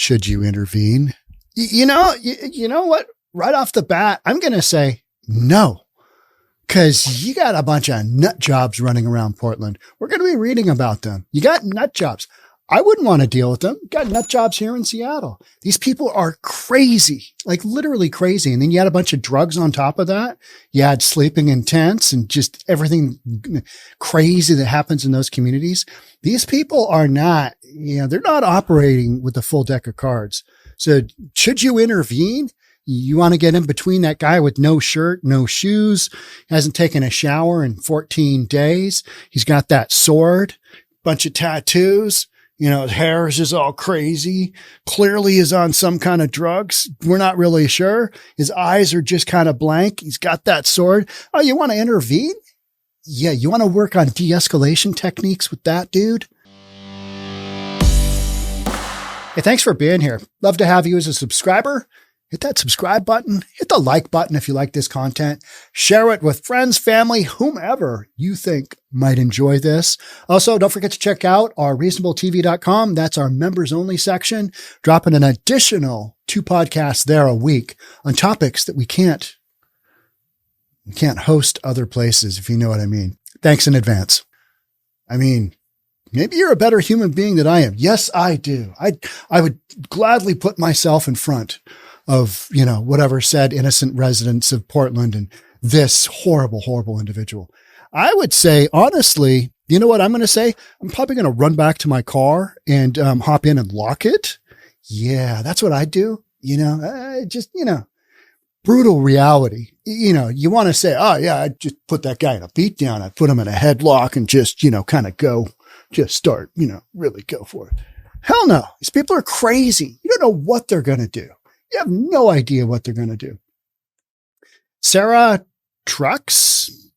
Should you intervene? You know what? Right off the bat, I'm going to say no, because you got a bunch of nut jobs running around Portland. We're going to be reading about them. You got nut jobs. I wouldn't want to deal with them. You got nut jobs here in Seattle. These people are crazy, like literally crazy. And then you had a bunch of drugs on top of that. You had sleeping in tents and just everything crazy that happens in those communities. These people are not, they're not operating with the full deck of cards. So should you intervene? You want to get in between that guy with no shirt, no shoes, hasn't taken a shower in 14 days. He's got that sword, bunch of tattoos. His hair is just all crazy. Clearly is on some kind of drugs. We're not really sure. His eyes are just kind of blank. He's got that sword. Oh, you want to intervene? Yeah. You want to work on de-escalation techniques with that dude? Hey, thanks for being here. Love to have you as a subscriber. Hit that subscribe button. Hit the like button if you like this content. Share it with friends, family, whomever you think might enjoy this. Also, don't forget to check out our reasonabletv.com. That's our members only section. Dropping an additional 2 podcasts there a week on topics that we can't host other places, if you know what I mean. Thanks in advance. Maybe you're a better human being than I am. Yes, I do. I would gladly put myself in front of, whatever said innocent residents of Portland and this horrible, horrible individual. I would say, honestly, you know what I'm going to say? I'm probably going to run back to my car and hop in and lock it. Yeah, that's what I do. Brutal reality. You want to say, oh yeah, I just put that guy in a beat down. I put him in a headlock and just, kind of go, just start, really go for it. Hell no. These people are crazy. You don't know what they're going to do. You have no idea what they're going to do. Sarah Trucks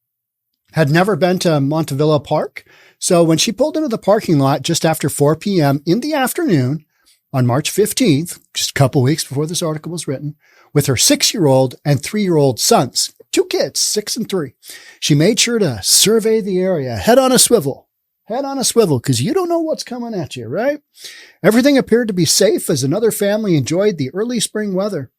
had never been to Montevilla Park. So when she pulled into the parking lot just after 4 p.m. in the afternoon on March 15th, just a couple weeks before this article was written, with her 6-year-old and 3-year-old sons, 2 kids, 6 and 3, she made sure to survey the area, head on a swivel, because you don't know what's coming at you, right? Everything appeared to be safe as another family enjoyed the early spring weather.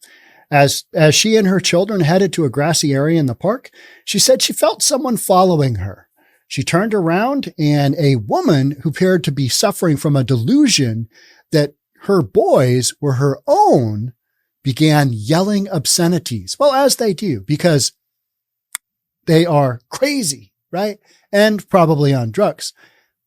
As she and her children headed to a grassy area in the park, she said she felt someone following her. She turned around and a woman who appeared to be suffering from a delusion that her boys were her own began yelling obscenities. Well, as they do, because they are crazy, right? And probably on drugs.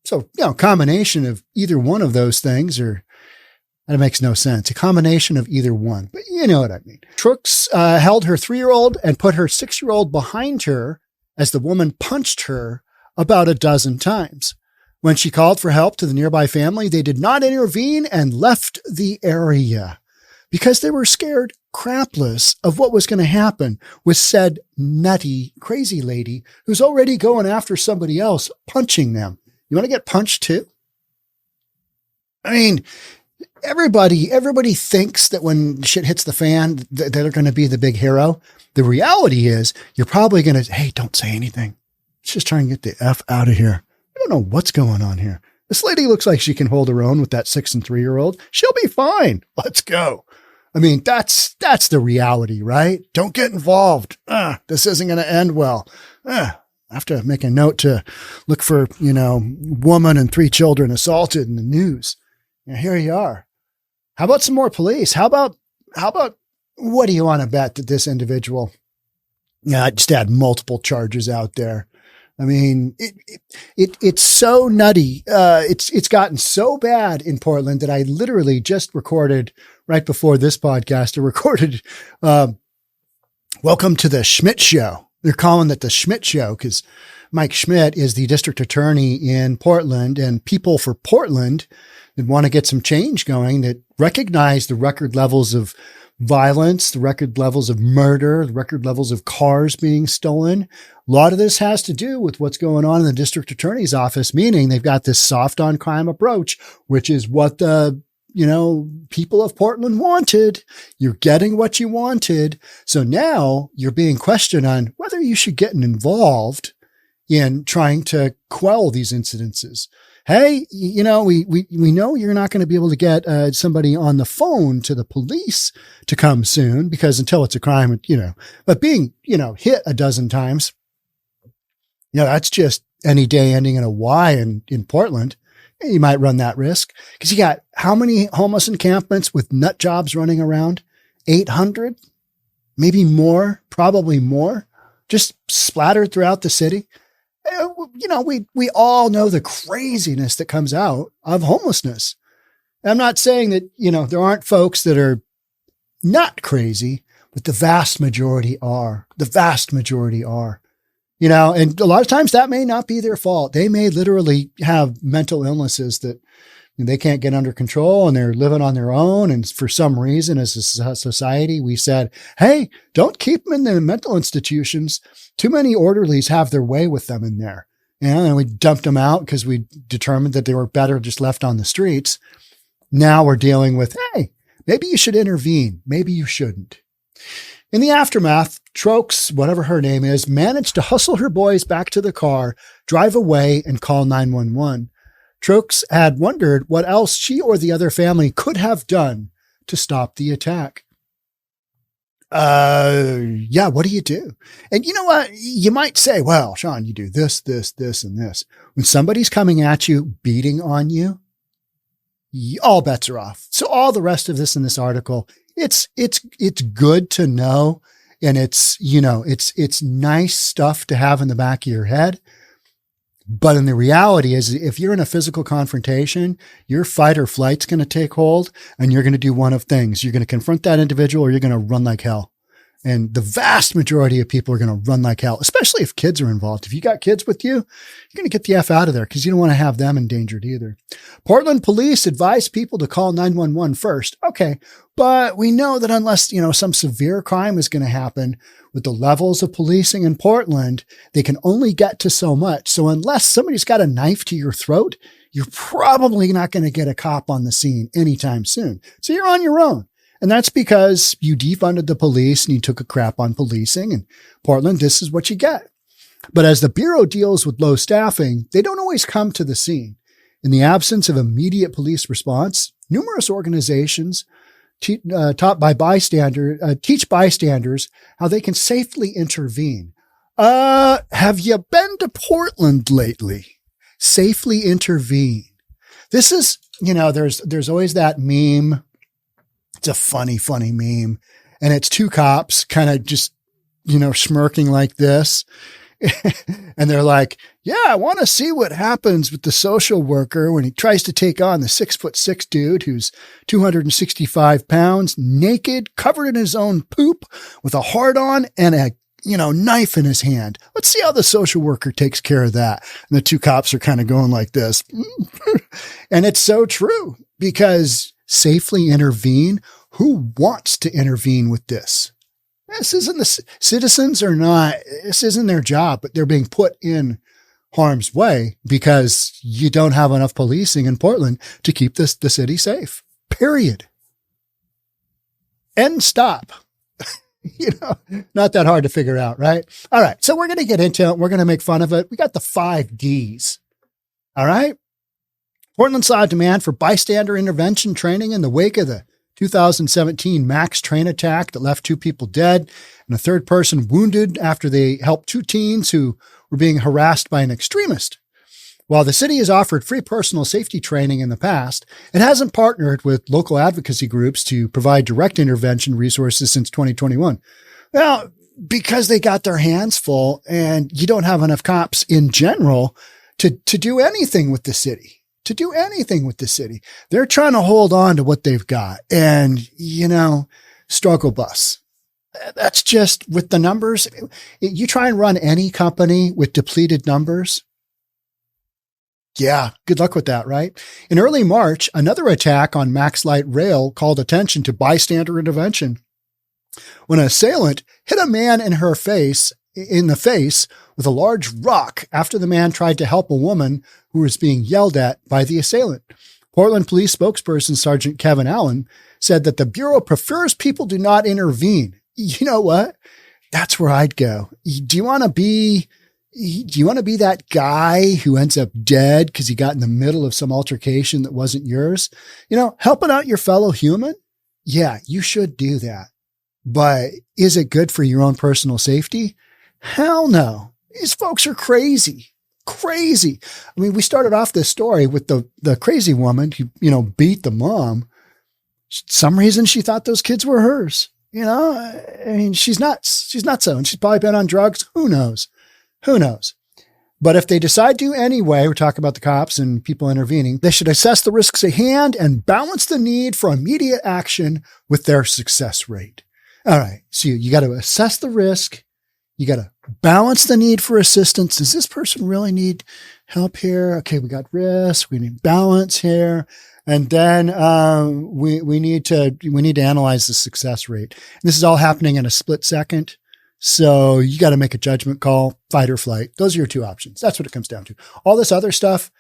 So, combination of either one of those things, that makes no sense. A combination of either one, but you know what I mean. Trooks held her 3-year-old and put her 6-year-old behind her as the woman punched her about a dozen times. When she called for help to the nearby family, they did not intervene and left the area because they were scared crapless of what was going to happen with said nutty, crazy lady who's already going after somebody else, punching them. You want to get punched too? Everybody thinks that when shit hits the fan, that they're going to be the big hero. The reality is you're probably going to, hey, don't say anything. Let's just try and get the F out of here. I don't know what's going on here. This lady looks like she can hold her own with that 6 and 3-year-old. She'll be fine. Let's go. That's the reality, right? Don't get involved. This isn't going to end well. I have to make a note to look for, woman and 3 children assaulted in the news. And here you are. How about some more police? How about what do you want to bet that this individual just had multiple charges out there? It's so nutty. It's gotten so bad in Portland that I literally just recorded right before this podcast. I recorded, Welcome to the Schmidt Show. They're calling it the Schmidt Show because Mike Schmidt is the district attorney in Portland, and people for Portland that want to get some change going, that recognize the record levels of violence, the record levels of murder, the record levels of cars being stolen. A lot of this has to do with what's going on in the district attorney's office, meaning they've got this soft on crime approach, which is what the people of Portland wanted. You're getting what you wanted. So now you're being questioned on whether you should get involved in trying to quell these incidences. Hey, we know you're not going to be able to get somebody on the phone to the police to come soon because until it's a crime, but being, hit a dozen times, that's just any day ending in a Y in Portland. You might run that risk because you got how many homeless encampments with nut jobs running around? 800, maybe more, probably more, just splattered throughout the city. We all know the craziness that comes out of homelessness. I'm not saying that, there aren't folks that are not crazy, but the vast majority are. The vast majority are. And a lot of times that may not be their fault. They may literally have mental illnesses that they can't get under control and they're living on their own. And for some reason, as a society, we said, hey, don't keep them in the mental institutions. Too many orderlies have their way with them in there. And we dumped them out because we determined that they were better just left on the streets. Now we're dealing with, hey, maybe you should intervene. Maybe you shouldn't. In the aftermath, Trokes, whatever her name is, managed to hustle her boys back to the car, drive away, and call 911. Trokes had wondered what else she or the other family could have done to stop the attack. What do you do? And you know what? You might say, well, Sean, you do this, this, this, and this. When somebody's coming at you, beating on you, all bets are off. So all the rest of this in this article, it's good to know. And it's nice stuff to have in the back of your head. But in the reality is if you're in a physical confrontation, your fight or flight's going to take hold and you're going to do one of things. You're going to confront that individual or you're going to run like hell. And the vast majority of people are going to run like hell, especially if kids are involved. If you got kids with you, you're going to get the F out of there because you don't want to have them endangered either. Portland police advise people to call 911 first. Okay. But we know that unless, some severe crime is going to happen with the levels of policing in Portland, they can only get to so much. So unless somebody's got a knife to your throat, you're probably not going to get a cop on the scene anytime soon. So you're on your own. And that's because you defunded the police and you took a crap on policing. And Portland, this is what you get. But as the Bureau deals with low staffing, they don't always come to the scene. In the absence of immediate police response, numerous organizations teach bystanders how they can safely intervene. Have you been to Portland lately? Safely intervene. This is, there's always that meme. It's a funny meme. And it's two cops kind of just, smirking like this. And they're like, yeah, I want to see what happens with the social worker when he tries to take on the 6'6" dude who's 265 pounds, naked, covered in his own poop with a hard on and a, knife in his hand. Let's see how the social worker takes care of that. And the two cops are kind of going like this. And it's so true because safely intervene. Who wants to intervene with this? This isn't the citizens are not, this isn't their job, but they're being put in harm's way because you don't have enough policing in Portland to keep the city safe. Period. End stop. Not that hard to figure out, right? All right. So we're going to get into it. We're going to make fun of it. We got the 5 Ds. All right. Portland saw a demand for bystander intervention training in the wake of the 2017 Max train attack that left 2 people dead and a third person wounded after they helped 2 teens who were being harassed by an extremist. While the city has offered free personal safety training in the past, it hasn't partnered with local advocacy groups to provide direct intervention resources since 2021. Well, because they got their hands full and you don't have enough cops in general to do anything with the city. They're trying to hold on to what they've got and, struggle bus. That's just with the numbers. You try and run any company with depleted numbers. Yeah, good luck with that, right? In early March, another attack on Max Light Rail called attention to bystander intervention when an assailant hit a man in the face with a large rock after the man tried to help a woman who was being yelled at by the assailant. Portland Police spokesperson Sergeant Kevin Allen said that the Bureau prefers people do not intervene. You know what? That's where I'd go. Do you want to be, Do you want to be that guy who ends up dead because he got in the middle of some altercation that wasn't yours? Helping out your fellow human. Yeah, you should do that. But is it good for your own personal safety? Hell no. These folks are crazy. Crazy. I mean, we started off this story with the crazy woman who, beat the mom. Some reason she thought those kids were hers. I mean, she's nuts. She's nutso, and she's probably been on drugs. Who knows? But if they decide to anyway, we're talking about the cops and people intervening, they should assess the risks at hand and balance the need for immediate action with their success rate. All right. So you got to assess the risk. You got to balance the need for assistance. Does this person really need help here? Okay. We got risk. We need balance here. And then, we need to analyze the success rate. And this is all happening in a split second. So you got to make a judgment call, fight or flight. Those are your two options. That's what it comes down to. All this other stuff.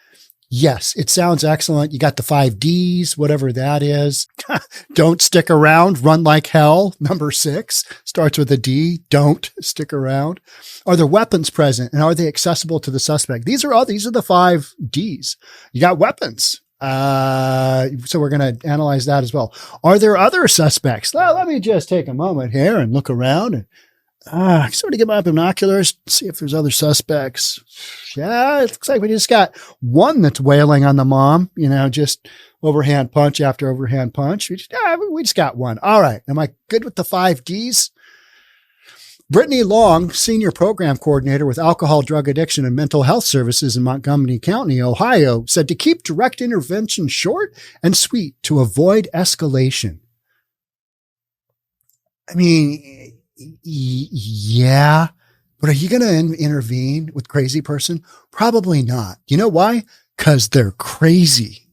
Yes, it sounds excellent. You got the 5 Ds, whatever that is. Don't stick around. Run like hell. Number 6 starts with a D. Don't stick around. Are there weapons present, and are they accessible to the suspect? These are the 5 Ds. You got weapons. So we're going to analyze that as well. Are there other suspects? Well, let me just take a moment here and look around and sort of get my binoculars, see if there's other suspects. Yeah, it looks like we just got one that's wailing on the mom, just overhand punch after overhand punch. We just got one. All right. Am I good with the 5 Ds? Brittany Long, Senior Program Coordinator with Alcohol, Drug Addiction, and Mental Health Services in Montgomery County, Ohio, said to keep direct intervention short and sweet to avoid escalation. I mean, yeah, but are you going to intervene with crazy person? Probably not. You know why? Because they're crazy.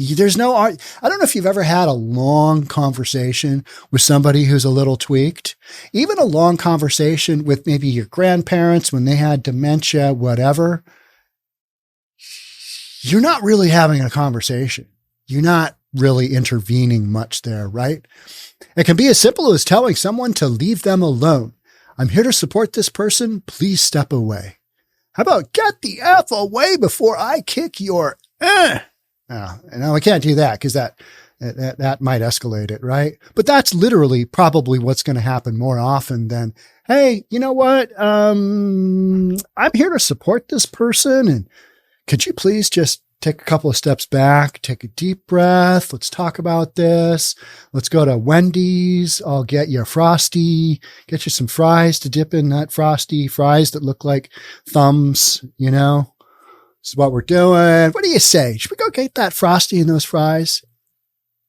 There's no art. I don't know if you've ever had a long conversation with somebody who's a little tweaked, even a long conversation with maybe your grandparents when they had dementia, whatever. You're not really having a conversation. You're not really intervening much there, right? It can be as simple as telling someone to leave them alone. I'm here to support this person. Please step away. How about get the F away before I kick your No, we can't do that because that might escalate it, right? But that's literally probably what's going to happen more often than, hey, you know what? I'm here to support this person. And could you please just take a couple of steps back, take a deep breath. Let's talk about this. Let's go to Wendy's. I'll get you a Frosty, get you some fries to dip in that Frosty, fries that look like thumbs, This is what we're doing. What do you say? Should we go get that Frosty and those fries?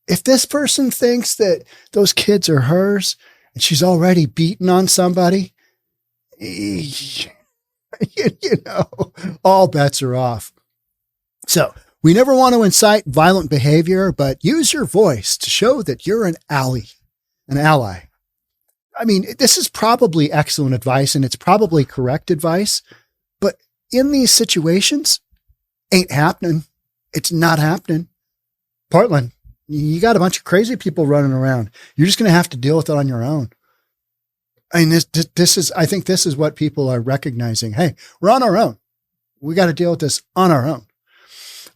If this person thinks that those kids are hers and she's already beaten on somebody, all bets are off. So we never want to incite violent behavior, but use your voice to show that you're an ally. I mean, this is probably excellent advice and it's probably correct advice, but in these situations, ain't happening. It's not happening. Portland, you got a bunch of crazy people running around. You're just going to have to deal with it on your own. I mean, I think this is what people are recognizing. Hey, we're on our own. We got to deal with this on our own.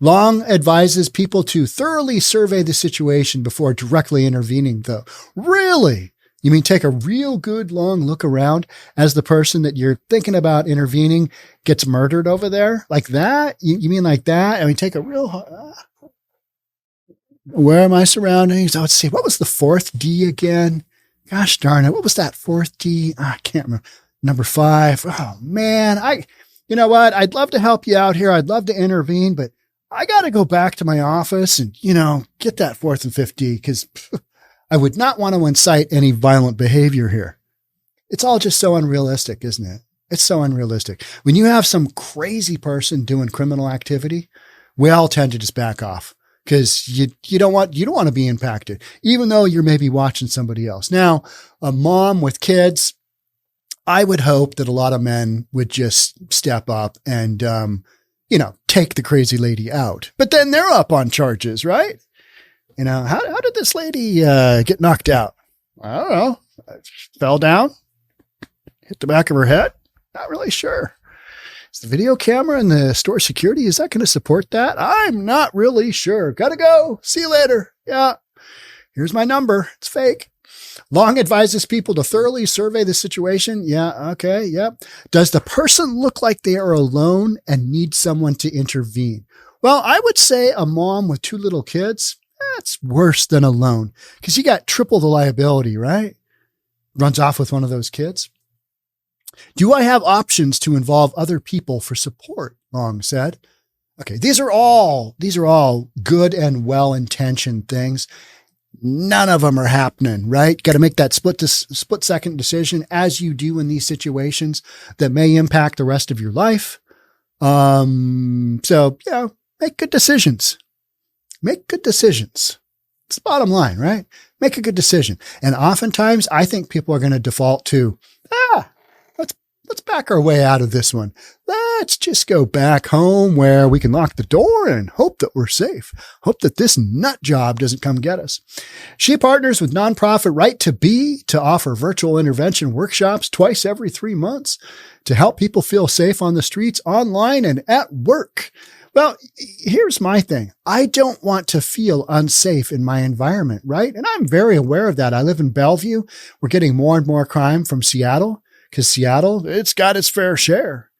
Long advises people to thoroughly survey the situation before directly intervening, though. Really? You mean take a real good long look around as the person that you're thinking about intervening gets murdered over there? Like that? You mean like that? I mean, take a real... where are my surroundings? Let's see. What was the 4th D again? Gosh darn it. What was that 4th D? I can't remember. Number 5. Oh, man. You know what? I'd love to help you out here. I'd love to intervene, but I got to go back to my office and, get that 4th and 5th D because I would not want to incite any violent behavior here. It's all just so unrealistic, isn't it? It's so unrealistic. When you have some crazy person doing criminal activity, we all tend to just back off because you don't want to be impacted, even though you're maybe watching somebody else. Now, a mom with kids, I would hope that a lot of men would just step up and, take the crazy lady out. But then they're up on charges, right? How did this lady get knocked out? I don't know. Fell down, hit the back of her head. Not really sure. Is the video camera and the store security, is that going to support that? I'm not really sure. Gotta go. See you later. Yeah. Here's my number. It's fake. Long advises people to thoroughly survey the situation. Yeah. Okay. Yep. Does the person look like they are alone and need someone to intervene? Well, I would say a mom with 2 little kids, that's worse than alone because you got triple the liability, right? Runs off with one of those kids. Do I have options to involve other people for support? Long said. Okay. These are all good and well-intentioned things. None of them are happening, right? Got to make that split second decision as you do in these situations that may impact the rest of your life. So, make good decisions. Make good decisions. It's the bottom line, right? Make a good decision. And oftentimes I think people are going to default to, let's back our way out of this one. Let's just go back home where we can lock the door and hope that we're safe. Hope that this nut job doesn't come get us. She partners with nonprofit Right to Be to offer virtual intervention workshops twice every 3 months to help people feel safe on the streets, online, and at work. Well, here's my thing. I don't want to feel unsafe in my environment, right? And I'm very aware of that. I live in Bellevue. We're getting more and more crime from Seattle. Because Seattle, it's got its fair share.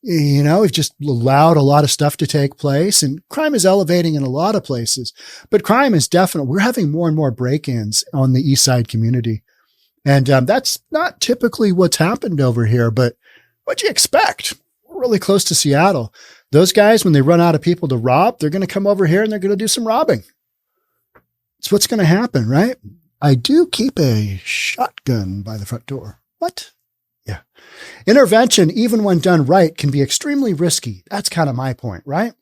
We've just allowed a lot of stuff to take place and crime is elevating in a lot of places. But crime is definitely, we're having more and more break-ins on the East Side community. And that's not typically what's happened over here, but what'd you expect? We're really close to Seattle. Those guys, when they run out of people to rob, they're going to come over here and they're going to do some robbing. It's what's going to happen, right? I do keep a shotgun by the front door. What? Yeah. Intervention, even when done right, can be extremely risky. That's kind of my point, right?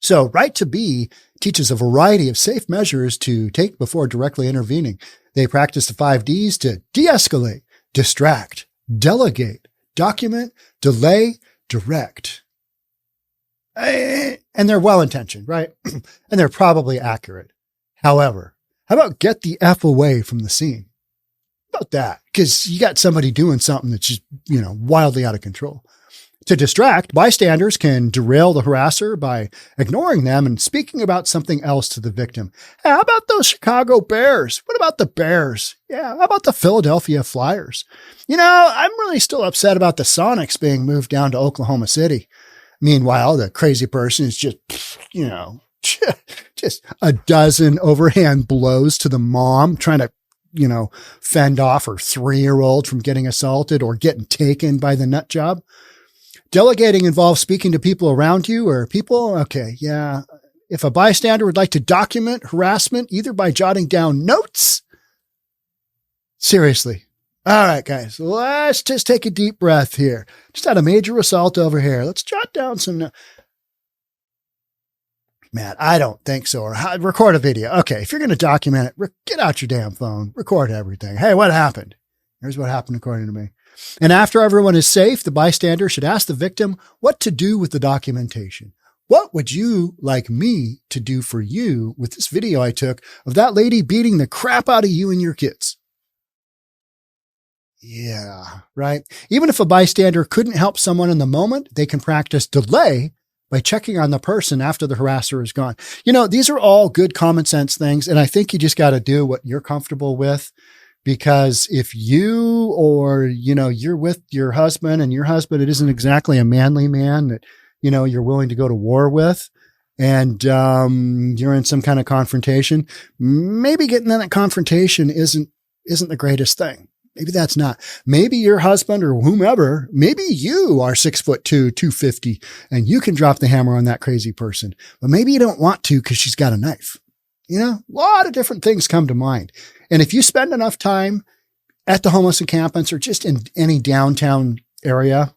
So Right to Be teaches a variety of safe measures to take before directly intervening. They practice the 5 Ds to de-escalate, distract, delegate, document, delay, direct. And they're well-intentioned, right? And they're probably accurate. However, how about get the F away from the scene? About that, because you got somebody doing something that's just, wildly out of control. To distract, bystanders can derail the harasser by ignoring them and speaking about something else to the victim. Hey, how about those Chicago Bears? What about the Bears? Yeah, how about the Philadelphia Flyers? I'm really still upset about the Sonics being moved down to Oklahoma City. Meanwhile, the crazy person is just, just a dozen overhand blows to the mom trying to fend off her 3-year-old from getting assaulted or getting taken by the nut job. Delegating involves speaking to people around you or people. Okay. Yeah. If a bystander would like to document harassment, either by jotting down notes. Seriously. All right, guys, let's just take a deep breath here. Just had a major assault over here. Let's jot down some notes. Man, I don't think so. Or record a video. Okay, if you're going to document it, get out your damn phone. Record everything. Hey, what happened? Here's what happened according to me. And after everyone is safe, the bystander should ask the victim what to do with the documentation. What would you like me to do for you with this video I took of that lady beating the crap out of you and your kids? Yeah, right. Even if a bystander couldn't help someone in the moment, they can practice delay by checking on the person after the harasser is gone. These are all good common sense things. And I think you just got to do what you're comfortable with, because if you, or, you're with your husband and your husband, it isn't exactly a manly man that, you're willing to go to war with, and, you're in some kind of confrontation, maybe getting in that confrontation isn't the greatest thing. Maybe that's not. Maybe your husband or whomever, maybe you are 6'2", 250, and you can drop the hammer on that crazy person. But maybe you don't want to because she's got a knife. A lot of different things come to mind. And if you spend enough time at the homeless encampments or just in any downtown area,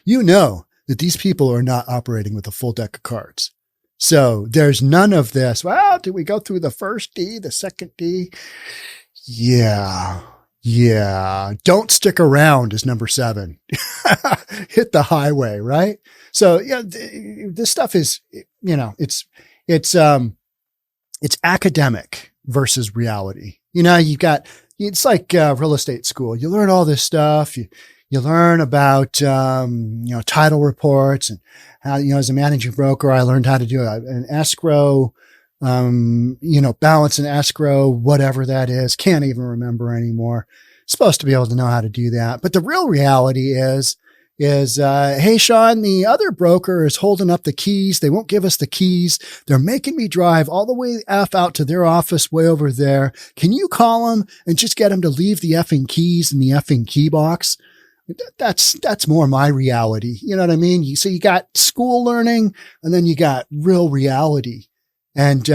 that these people are not operating with a full deck of cards. So there's none of this. Well, did we go through the first D, the second D? Yeah. Don't stick around is number 7. Hit the highway, right? So this stuff is, it's academic versus reality. It's like real estate school. You learn all this stuff. You learn about, title reports and how, as a managing broker, I learned how to do an escrow, balance an escrow, whatever that is. Can't even remember anymore. Supposed to be able to know how to do that. But the real reality is, hey, Sean, the other broker is holding up the keys. They won't give us the keys. They're making me drive all the way F out to their office way over there. Can you call them and just get them to leave the effing keys in the effing key box? That's more my reality. You know what I mean? So you got school learning and then you got real reality. And,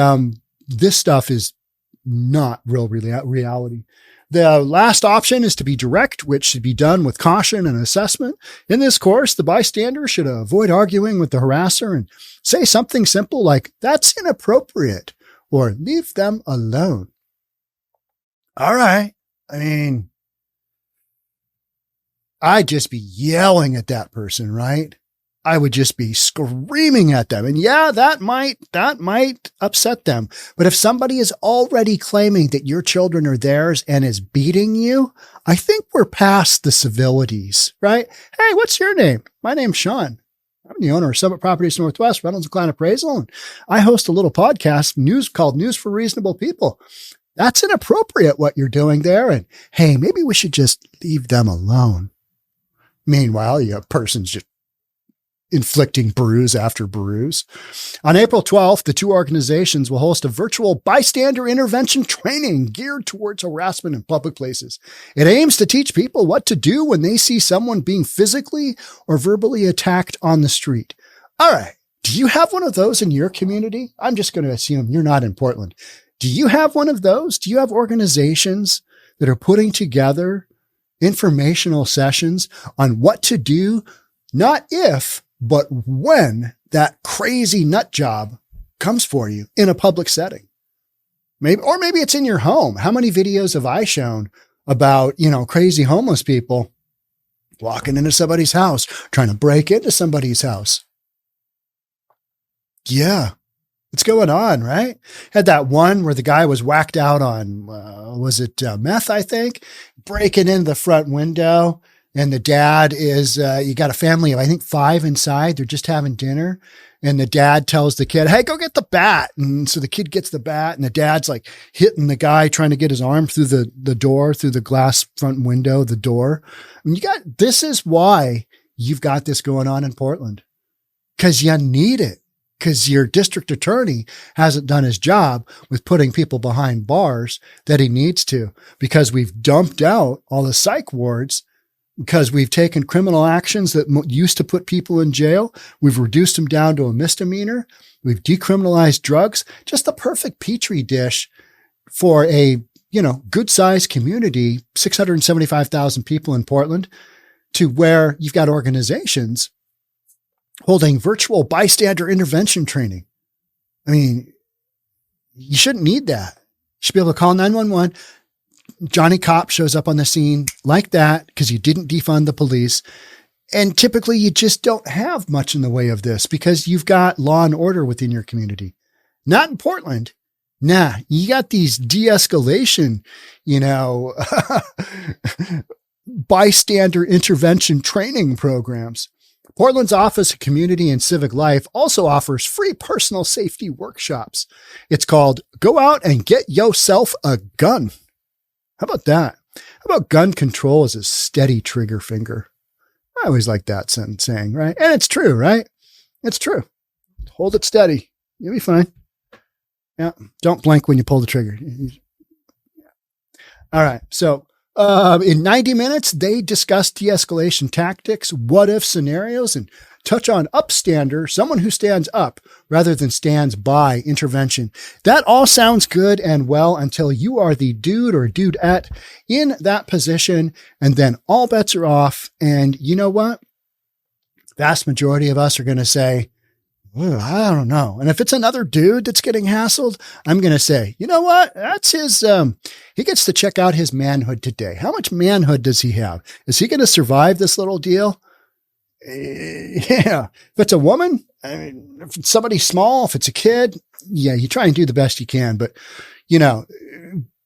this stuff is not real reality. The last option is to be direct, which should be done with caution and assessment. In this course, the bystander should avoid arguing with the harasser and say something simple like, that's inappropriate, or leave them alone. All right. I mean, I'd just be yelling at that person, right? I would just be screaming at them. And yeah, that might upset them. But if somebody is already claiming that your children are theirs and is beating you, I think we're past the civilities, right? Hey, what's your name? My name's Sean. I'm the owner of Summit Properties Northwest, Reynolds and Klein Appraisal. And I host a little podcast called News for Reasonable People. That's inappropriate what you're doing there. And hey, maybe we should just leave them alone. Meanwhile, a person's just inflicting bruise after bruise. On April 12th, the two organizations will host a virtual bystander intervention training geared towards harassment in public places. It aims to teach people what to do when they see someone being physically or verbally attacked on the street. All right. Do you have one of those in your community? I'm just going to assume you're not in Portland. Do you have one of those? Do you have organizations that are putting together informational sessions on what to do, not if, but when that crazy nut job comes for you in a public setting? Maybe it's in your home. How many videos have I shown about, crazy homeless people walking into somebody's house, trying to break into somebody's house? Yeah, it's going on, right? Had that one where the guy was whacked out on, meth, I think, breaking into the front window. And the dad is, you got a family of, I think, 5 inside. They're just having dinner. And the dad tells the kid, hey, go get the bat. And so the kid gets the bat and the dad's like hitting the guy, trying to get his arm through the door, through the glass front window, the door. And this is why you've got this going on in Portland. 'Cause you need it. 'Cause your district attorney hasn't done his job with putting people behind bars that he needs to, because we've dumped out all the psych wards. Because we've taken criminal actions that used to put people in jail. We've reduced them down to a misdemeanor. We've decriminalized drugs. Just the perfect petri dish for a, good sized community, 675,000 people in Portland, to where you've got organizations holding virtual bystander intervention training. I mean, you shouldn't need that. You should be able to call 911. Johnny Cop shows up on the scene like that because you didn't defund the police. And typically you just don't have much in the way of this because you've got law and order within your community. Not in Portland. Nah, you got these de-escalation, bystander intervention training programs. Portland's Office of Community and Civic Life also offers free personal safety workshops. It's called Go Out and Get Yourself a Gun. How about that? How about gun control as a steady trigger finger? I always like that saying, right? And it's true, right? It's true. Hold it steady. You'll be fine. Yeah. Don't blink when you pull the trigger. All right. So, in 90 minutes, they discuss de-escalation tactics, what-if scenarios, and touch on upstander, someone who stands up rather than stands by intervention. That all sounds good and well until you are the dude or dudette in that position, and then all bets are off. And you know what? Vast majority of us are going to say, I don't know. And if it's another dude that's getting hassled, I'm going to say, you know what? That's his, he gets to check out his manhood today. How much manhood does he have? Is he going to survive this little deal? Yeah. If it's a woman, I mean, if it's somebody small, if it's a kid, yeah, you try and do the best you can. But,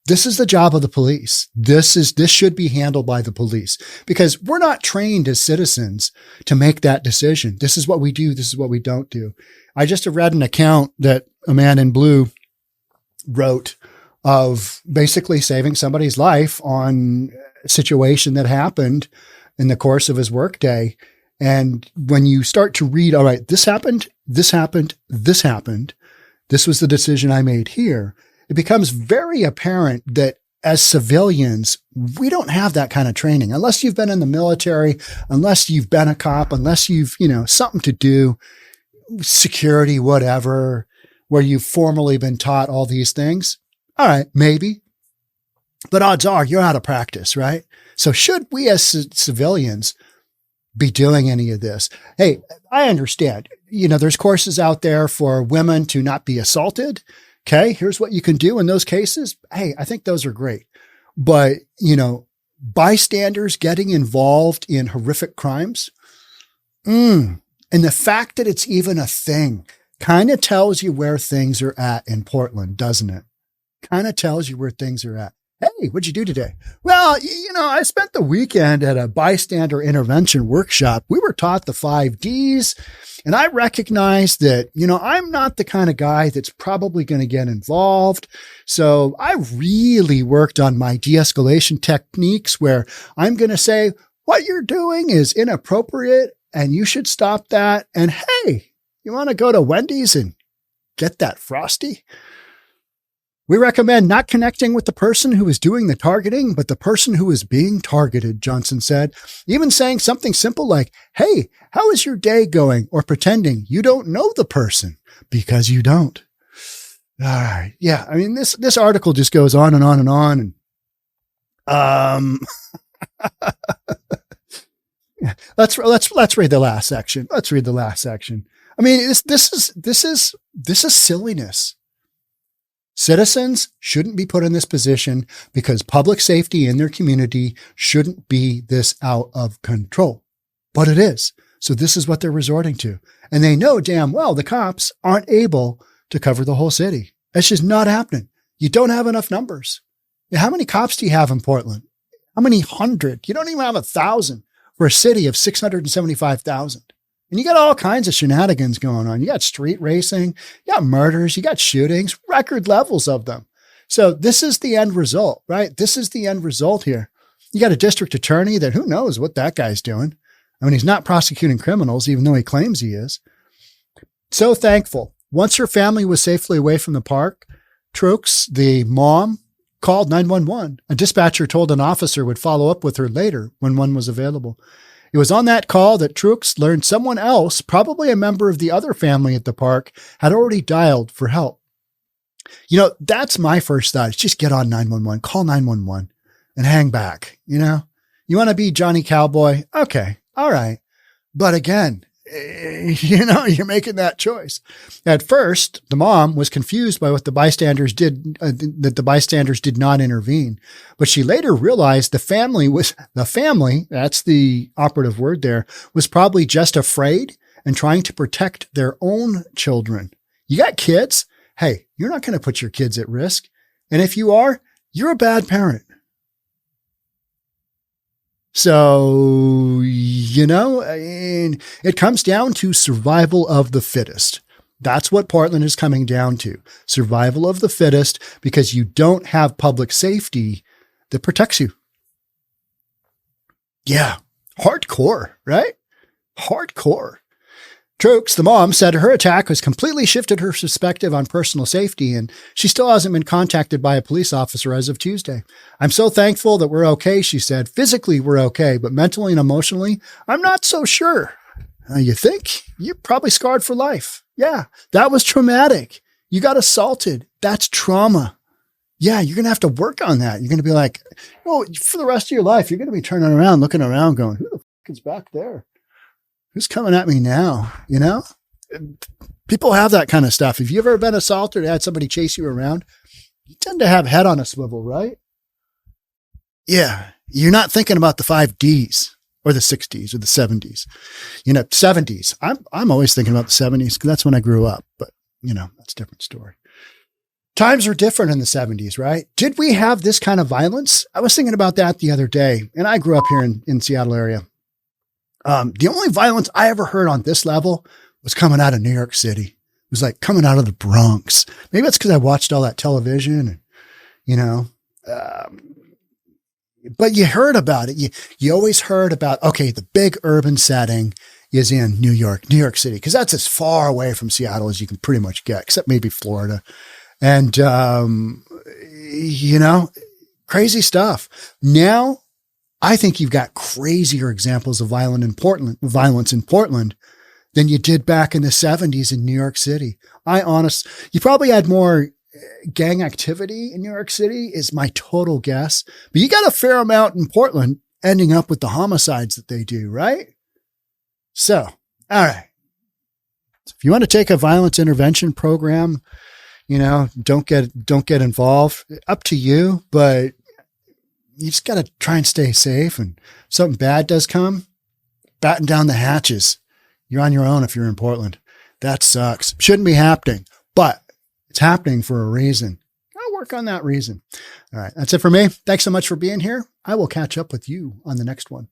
This is the job of the police. This should be handled by the police because we're not trained as citizens to make that decision. This is what we do. This is what we don't do. I just read an account that a man in blue wrote of basically saving somebody's life on a situation that happened in the course of his workday. And when you start to read, all right, this happened, this happened, this happened. This was the decision I made here. It becomes very apparent that as civilians, we don't have that kind of training unless you've been in the military, unless you've been a cop, unless you've, something to do, security, whatever, where you've formally been taught all these things. All right, maybe, but odds are you're out of practice, right? So should we as civilians be doing any of this? Hey, I understand, there's courses out there for women to not be assaulted. Okay, here's what you can do in those cases. Hey, I think those are great. But, bystanders getting involved in horrific crimes, and the fact that it's even a thing kind of tells you where things are at in Portland, doesn't it? Kind of tells you where things are at. Hey, what'd you do today? Well, I spent the weekend at a bystander intervention workshop. We were taught the 5 Ds. And I recognize that, I'm not the kind of guy that's probably going to get involved. So I really worked on my de-escalation techniques where I'm going to say, what you're doing is inappropriate and you should stop that. And hey, you want to go to Wendy's and get that Frosty? We recommend not connecting with the person who is doing the targeting, but the person who is being targeted, Johnson said. Even saying something simple like, hey, how is your day going? Or pretending you don't know the person because you don't. All right. Yeah. I mean, this article just goes on and on and on. And, let's read the last section. Let's read the last section. I mean, this is silliness. Citizens shouldn't be put in this position because public safety in their community shouldn't be this out of control. But it is. So this is what they're resorting to. And they know damn well the cops aren't able to cover the whole city. It's just not happening. You don't have enough numbers. How many cops do you have in Portland? How many hundred? You don't even have 1,000 for a city of 675,000. And you got all kinds of shenanigans going on. You got street racing, you got murders, you got shootings, record levels of them. So this is the end result, right? This is the end result here. You got a district attorney that who knows what that guy's doing. I mean, he's not prosecuting criminals, even though he claims he is. So thankful. Once her family was safely away from the park, Trooks, the mom, called 911. A dispatcher told an officer would follow up with her later when one was available. It was on that call that Trooks learned someone else, probably a member of the other family at the park, had already dialed for help. That's my first thought. Is just get on 911, call 911 and hang back. You want to be Johnny Cowboy? Okay. All right. But again, you're making that choice. At first, the mom was confused by what the bystanders did, that the bystanders did not intervene. But she later realized the family, that's the operative word there, was probably just afraid and trying to protect their own children. You got kids? Hey, you're not going to put your kids at risk. And if you are, you're a bad parent. So, it comes down to survival of the fittest. That's what Portland is coming down to. Survival of the fittest because you don't have public safety that protects you. Yeah. Hardcore, right? Hardcore. Trooks, the mom, said her attack has completely shifted her perspective on personal safety, and she still hasn't been contacted by a police officer as of Tuesday. I'm so thankful that we're okay, she said. Physically, we're okay, but mentally and emotionally, I'm not so sure. You think? You're probably scarred for life. Yeah, that was traumatic. You got assaulted. That's trauma. Yeah, you're going to have to work on that. You're going to be like, for the rest of your life, you're going to be turning around, looking around going, who the fuck is back there? Who's coming at me now? People have that kind of stuff. If you've ever been assaulted or had somebody chase you around, you tend to have head on a swivel, right? Yeah. You're not thinking about the 5 Ds or the 60s or the 70s, 70s. I'm always thinking about the 70s because that's when I grew up, but that's a different story. Times were different in the 70s, right? Did we have this kind of violence? I was thinking about that the other day, and I grew up here in Seattle area. The only violence I ever heard on this level was coming out of New York City. It was like coming out of the Bronx. Maybe it's because I watched all that television and, you know, but you heard about it. You always heard about, okay, the big urban setting is in New York City, because that's as far away from Seattle as you can pretty much get, except maybe Florida. And, you know, crazy stuff. Now, I think you've got crazier examples of violence in Portland than you did back in the 70s in New York City. You probably had more gang activity in New York City is my total guess, but you got a fair amount in Portland ending up with the homicides that they do, right? So, all right. If you want to take a violence intervention program, you know, don't get involved. Up to you, but you just got to try and stay safe. And if something bad does come, batten down the hatches. You're on your own if you're in Portland. That sucks. Shouldn't be happening, but it's happening for a reason. I'll work on that reason. All right. That's it for me. Thanks so much for being here. I will catch up with you on the next one.